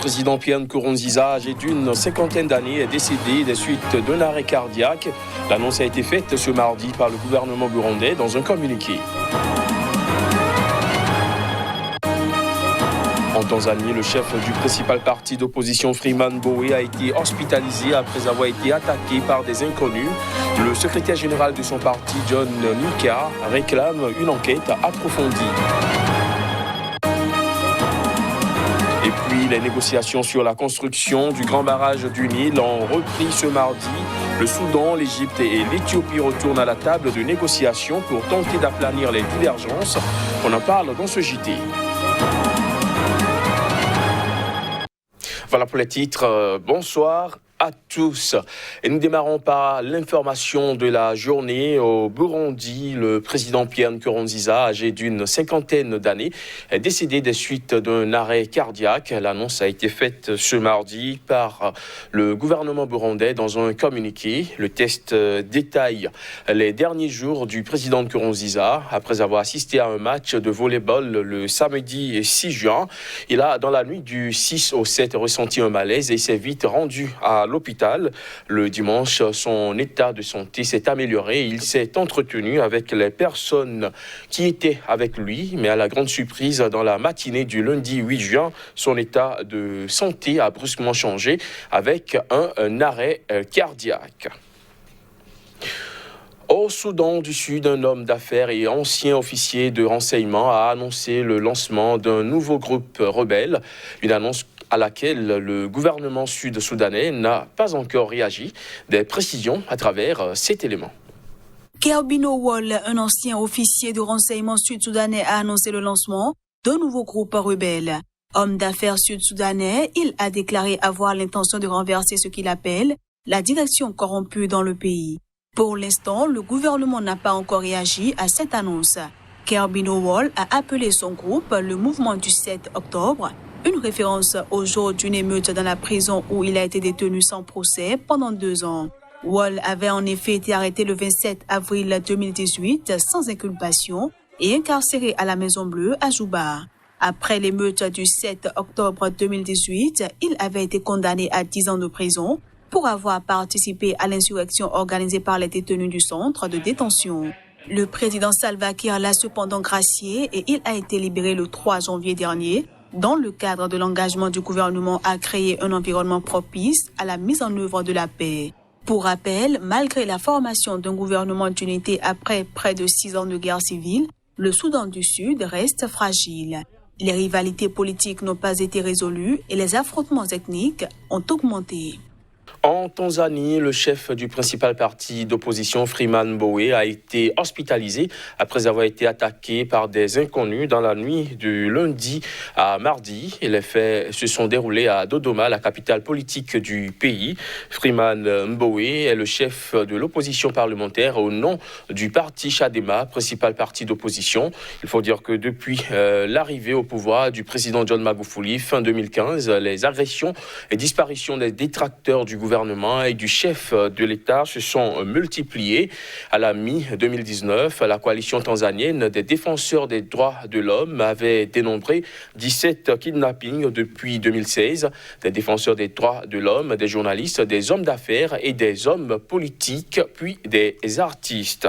président Pierre Nkurunziza, âgé d'une cinquantaine d'années, est décédé des suites d'un arrêt cardiaque. L'annonce a été faite ce mardi par le gouvernement burundais dans un communiqué. En Tanzanie, le chef du principal parti d'opposition Freeman Mbowe a été hospitalisé après avoir été attaqué par des inconnus. Le secrétaire général de son parti, John Nika, réclame une enquête approfondie. Et puis, les négociations sur la construction du grand barrage du Nil ont repris ce mardi. Le Soudan, l'Égypte et l'Éthiopie retournent à la table de négociation pour tenter d'aplanir les divergences. On en parle dans ce JT. Voilà pour les titres. Bonsoir à tous. Et nous démarrons par l'information de la journée. Au Burundi, le président Pierre Nkurunziza, âgé d'une cinquantaine d'années, est décédé des suites d'un arrêt cardiaque. L'annonce a été faite ce mardi par le gouvernement burundais dans un communiqué. Le test détaille les derniers jours du président Nkurunziza. Après avoir assisté à un match de volleyball le samedi 6 juin, il a, dans la nuit du 6 au 7, ressenti un malaise et s'est vite rendu à l'hôpital. Le dimanche, son état de santé s'est amélioré. Il s'est entretenu avec les personnes qui étaient avec lui, mais à la grande surprise, dans la matinée du lundi 8 juin, son état de santé a brusquement changé avec un arrêt cardiaque. Au Soudan du Sud, un homme d'affaires et ancien officier de renseignement a annoncé le lancement d'un nouveau groupe rebelle, une annonce à laquelle le gouvernement sud-soudanais n'a pas encore réagi. Des précisions à travers cet élément. Kerbino Wall, un ancien officier de renseignement sud-soudanais, a annoncé le lancement d'un nouveau groupe rebelle. Homme d'affaires sud-soudanais, il a déclaré avoir l'intention de renverser ce qu'il appelle la direction corrompue dans le pays. Pour l'instant, le gouvernement n'a pas encore réagi à cette annonce. Kerbino Wall a appelé son groupe le mouvement du 7 octobre, une référence au jour d'une émeute dans la prison où il a été détenu sans procès pendant 2 ans. Wall avait en effet été arrêté le 27 avril 2018 sans inculpation et incarcéré à la Maison Bleue à Juba. Après l'émeute du 7 octobre 2018, il avait été condamné à 10 ans de prison pour avoir participé à l'insurrection organisée par les détenus du centre de détention. Le président Salva Kiir l'a cependant gracié et il a été libéré le 3 janvier dernier dans le cadre de l'engagement du gouvernement à créer un environnement propice à la mise en œuvre de la paix. Pour rappel, malgré la formation d'un gouvernement d'unité après près de 6 ans de guerre civile, le Soudan du Sud reste fragile. Les rivalités politiques n'ont pas été résolues et les affrontements ethniques ont augmenté. En Tanzanie, le chef du principal parti d'opposition, Freeman Mbowe, a été hospitalisé après avoir été attaqué par des inconnus dans la nuit du lundi à mardi. Et les faits se sont déroulés à Dodoma, la capitale politique du pays. Freeman Mbowe est le chef de l'opposition parlementaire au nom du parti Chadema, principal parti d'opposition. Il faut dire que depuis l'arrivée au pouvoir du président John Magufuli, fin 2015, les agressions et disparitions des détracteurs du gouvernement et du chef de l'État se sont multipliés. À la mi-2019, la coalition tanzanienne des défenseurs des droits de l'homme avait dénombré 17 kidnappings depuis 2016. Des défenseurs des droits de l'homme, des journalistes, des hommes d'affaires et des hommes politiques, puis des artistes.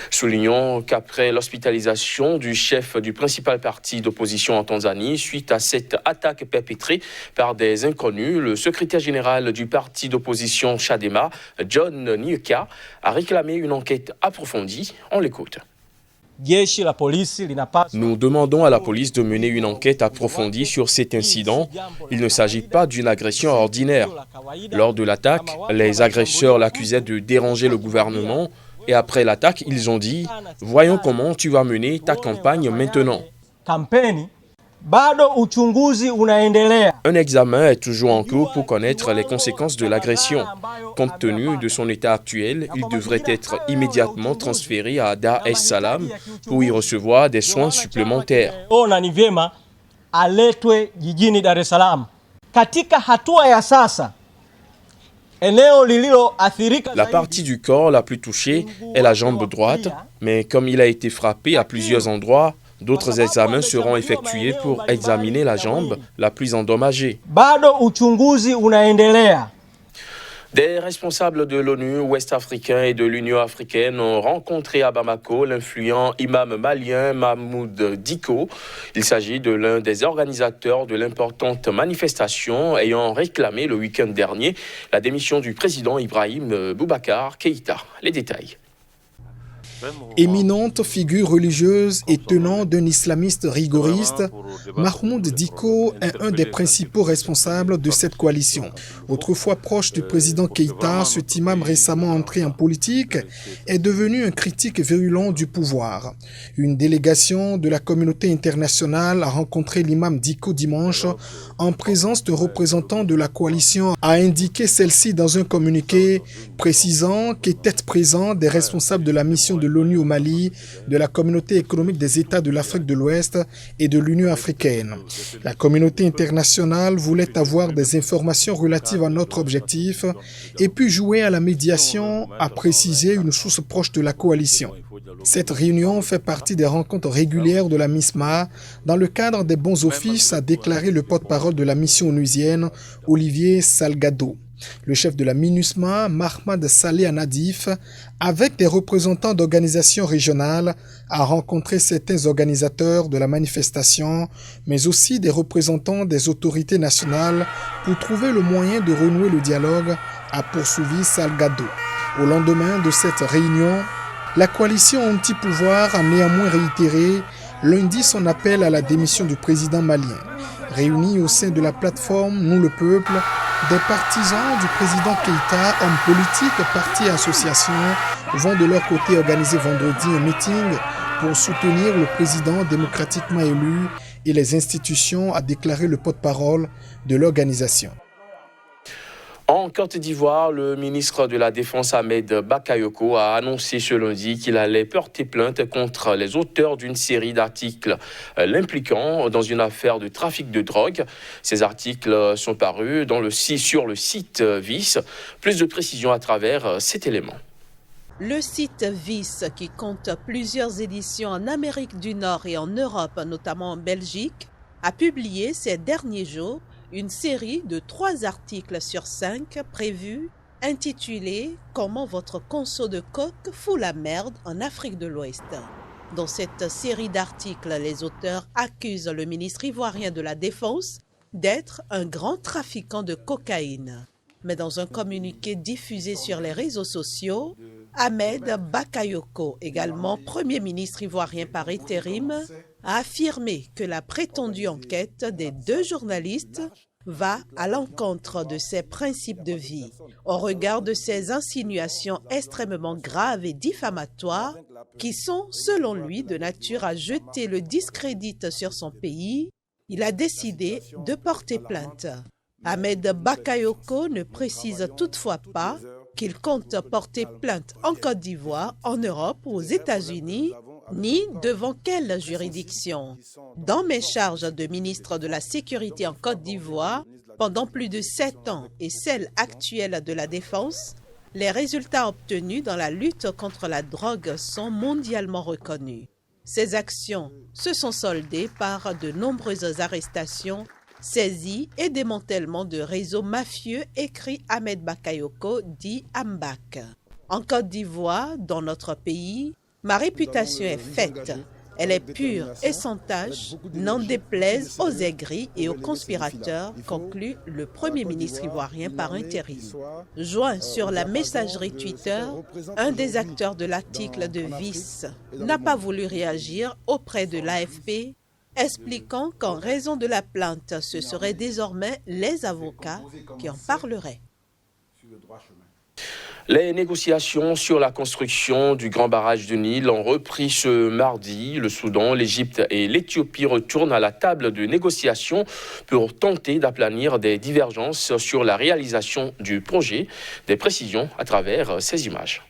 Soulignons qu'après l'hospitalisation du chef du principal parti d'opposition en Tanzanie, suite à cette attaque perpétrée par des inconnus, le secrétaire général du parti d'opposition Chadema, John Nika, a réclamé une enquête approfondie. On l'écoute. Nous demandons à la police de mener une enquête approfondie sur cet incident. Il ne s'agit pas d'une agression ordinaire. Lors de l'attaque, les agresseurs l'accusaient de déranger le gouvernement. Et après l'attaque, ils ont dit « Voyons comment tu vas mener ta campagne maintenant ». Un examen est toujours en cours pour connaître les conséquences de l'agression. Compte tenu de son état actuel, il devrait être immédiatement transféré à Dar es Salaam pour y recevoir des soins supplémentaires. La partie du corps la plus touchée est la jambe droite, mais comme il a été frappé à plusieurs endroits, D'autres examens seront effectués pour examiner la jambe la plus endommagée. Bado uchunguzi unaendelea. Des responsables de l'ONU ouest-africain et de l'Union africaine ont rencontré à Bamako l'influent imam malien Mahmoud Dicko. Il s'agit de l'un des organisateurs de l'importante manifestation ayant réclamé le week-end dernier la démission du président Ibrahim Boubacar Keïta. Les détails. Éminente figure religieuse et tenant d'un islamiste rigoriste, Mahmoud Dicko est un des principaux responsables de cette coalition. Autrefois proche du président Keïta, cet imam récemment entré en politique est devenu un critique virulent du pouvoir. Une délégation de la communauté internationale a rencontré l'imam Dicko dimanche en présence de représentants de la coalition, a indiqué celle-ci dans un communiqué précisant qu'étaient présents des responsables de la mission de l'ONU au Mali, de la communauté économique des États de l'Afrique de l'Ouest et de l'Union africaine. La communauté internationale voulait avoir des informations relatives à notre objectif et puis jouer à la médiation, a précisé une source proche de la coalition. Cette réunion fait partie des rencontres régulières de la MISMA dans le cadre des bons offices, a déclaré le porte-parole de la mission onusienne, Olivier Salgado. Le chef de la MINUSMA, Mahmoud Saleh Nadif, avec des représentants d'organisations régionales, a rencontré certains organisateurs de la manifestation, mais aussi des représentants des autorités nationales pour trouver le moyen de renouer le dialogue, a poursuivi Salgado. Au lendemain de cette réunion, la coalition anti-pouvoir a néanmoins réitéré lundi son appel à la démission du président malien. Réunis au sein de la plateforme Nous le Peuple, des partisans du président Keïta, hommes politiques, partis et associations, vont de leur côté organiser vendredi un meeting pour soutenir le président démocratiquement élu et les institutions, a déclaré le porte-parole de l'organisation. En Côte d'Ivoire, le ministre de la Défense Ahmed Bakayoko a annoncé ce lundi qu'il allait porter plainte contre les auteurs d'une série d'articles l'impliquant dans une affaire de trafic de drogue. Ces articles sont parus sur le site Vice. Plus de précisions à travers cet élément. Le site Vice, qui compte plusieurs éditions en Amérique du Nord et en Europe, notamment en Belgique, a publié ces derniers jours une série de 3 articles sur 5 prévus, intitulés « Comment votre conso de coke fout la merde en Afrique de l'Ouest ». Dans cette série d'articles, les auteurs accusent le ministre ivoirien de la Défense d'être un grand trafiquant de cocaïne. Mais dans un communiqué diffusé sur les réseaux sociaux, Ahmed Bakayoko, également Premier ministre ivoirien par intérim, a affirmé que la prétendue enquête des 2 journalistes va à l'encontre de ses principes de vie. Au regard de ces insinuations extrêmement graves et diffamatoires qui sont, selon lui, de nature à jeter le discrédit sur son pays, il a décidé de porter plainte. Ahmed Bakayoko ne précise toutefois pas qu'il compte porter plainte en Côte d'Ivoire, en Europe ou aux États-Unis, ni devant quelle juridiction. Dans mes charges de ministre de la Sécurité en Côte d'Ivoire, pendant plus de 7 ans et celle actuelle de la Défense, les résultats obtenus dans la lutte contre la drogue sont mondialement reconnus. Ces actions se sont soldées par de nombreuses arrestations, saisies et démantèlement de réseaux mafieux, écrit Ahmed Bakayoko, dit Ambak. En Côte d'Ivoire, dans notre pays, ma réputation est faite. Elle est pure et sans tache, n'en déplaise aux aigris et aux conspirateurs, conclut le Premier ministre ivoirien par intérim. Joint sur la messagerie Twitter, un des acteurs de l'article de Vice n'a pas voulu réagir auprès de l'AFP, expliquant qu'en raison de la plainte, ce seraient désormais les avocats qui en parleraient. Les négociations sur la construction du grand barrage du Nil ont repris ce mardi. Le Soudan, l'Égypte et l'Éthiopie retournent à la table de négociation pour tenter d'aplanir des divergences sur la réalisation du projet. Des précisions à travers ces images.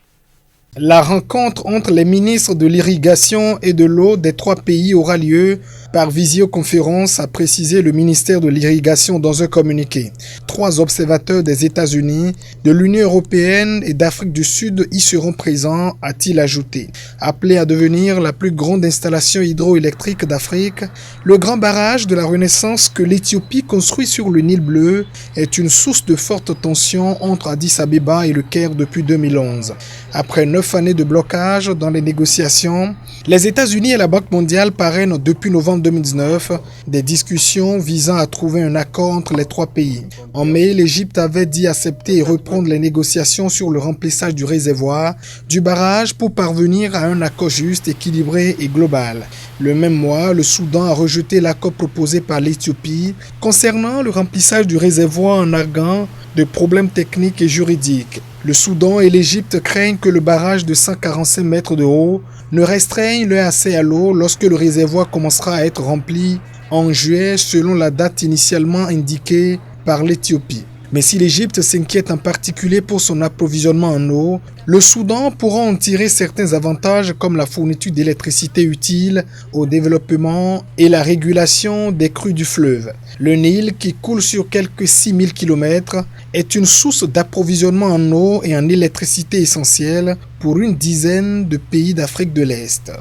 La rencontre entre les ministres de l'irrigation et de l'eau des 3 pays aura lieu par visioconférence, a précisé le ministère de l'Irrigation dans un communiqué. 3 observateurs des États-Unis, de l'Union européenne et d'Afrique du Sud y seront présents, a-t-il ajouté. Appelé à devenir la plus grande installation hydroélectrique d'Afrique, le grand barrage de la Renaissance que l'Éthiopie construit sur le Nil Bleu est une source de forte tension entre Addis Abeba et le Caire depuis 2011. Après 9 années de blocage dans les négociations, les États-Unis et la Banque mondiale parrainent depuis novembre 2019 des discussions visant à trouver un accord entre les 3 pays. En mai, l'Égypte avait dit accepter et reprendre les négociations sur le remplissage du réservoir du barrage pour parvenir à un accord juste, équilibré et global. Le même mois, le Soudan a rejeté l'accord proposé par l'Éthiopie concernant le remplissage du réservoir en arguant de problèmes techniques et juridiques. Le Soudan et l'Égypte craignent que le barrage de 145 mètres de haut ne restreigne leur accès à l'eau lorsque le réservoir commencera à être rempli en juillet selon la date initialement indiquée par l'Éthiopie. Mais si l'Égypte s'inquiète en particulier pour son approvisionnement en eau, le Soudan pourra en tirer certains avantages comme la fourniture d'électricité utile au développement et la régulation des crues du fleuve. Le Nil, qui coule sur quelques 6000 km, est une source d'approvisionnement en eau et en électricité essentielle pour une dizaine de pays d'Afrique de l'Est.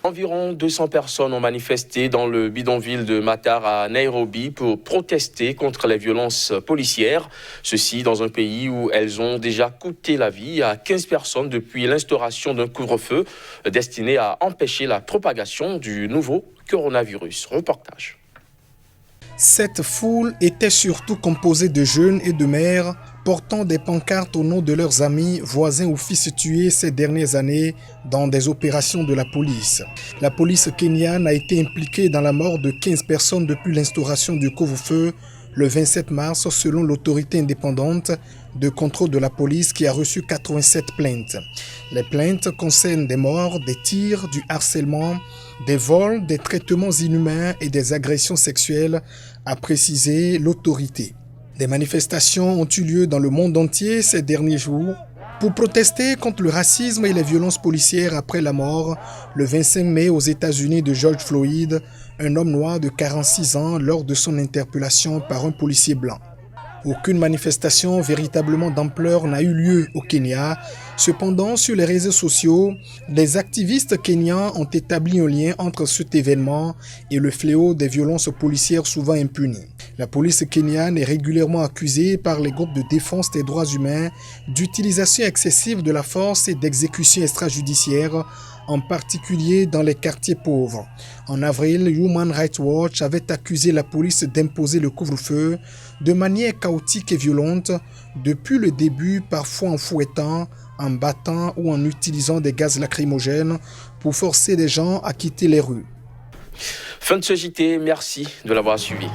Environ 200 personnes ont manifesté dans le bidonville de Matar à Nairobi pour protester contre les violences policières. Ceci dans un pays où elles ont déjà coûté la vie à 15 personnes depuis l'instauration d'un couvre-feu destiné à empêcher la propagation du nouveau coronavirus. Reportage. Cette foule était surtout composée de jeunes et de mères portant des pancartes au nom de leurs amis, voisins ou fils tués ces dernières années dans des opérations de la police. La police kenyane a été impliquée dans la mort de 15 personnes depuis l'instauration du couvre-feu le 27 mars selon l'autorité indépendante de contrôle de la police qui a reçu 87 plaintes. Les plaintes concernent des morts, des tirs, du harcèlement, des vols, des traitements inhumains et des agressions sexuelles, a précisé l'autorité. Des manifestations ont eu lieu dans le monde entier ces derniers jours pour protester contre le racisme et les violences policières après la mort, le 25 mai aux États-Unis, de George Floyd, un homme noir de 46 ans lors de son interpellation par un policier blanc. Aucune manifestation véritablement d'ampleur n'a eu lieu au Kenya. Cependant, sur les réseaux sociaux, des activistes kenyans ont établi un lien entre cet événement et le fléau des violences policières souvent impunies. La police kenyane est régulièrement accusée par les groupes de défense des droits humains d'utilisation excessive de la force et d'exécution extrajudiciaire, en particulier dans les quartiers pauvres. En avril, Human Rights Watch avait accusé la police d'imposer le couvre-feu de manière chaotique et violente depuis le début, parfois en fouettant, en battant ou en utilisant des gaz lacrymogènes pour forcer les gens à quitter les rues. Fin de ce JT, merci de l'avoir suivi.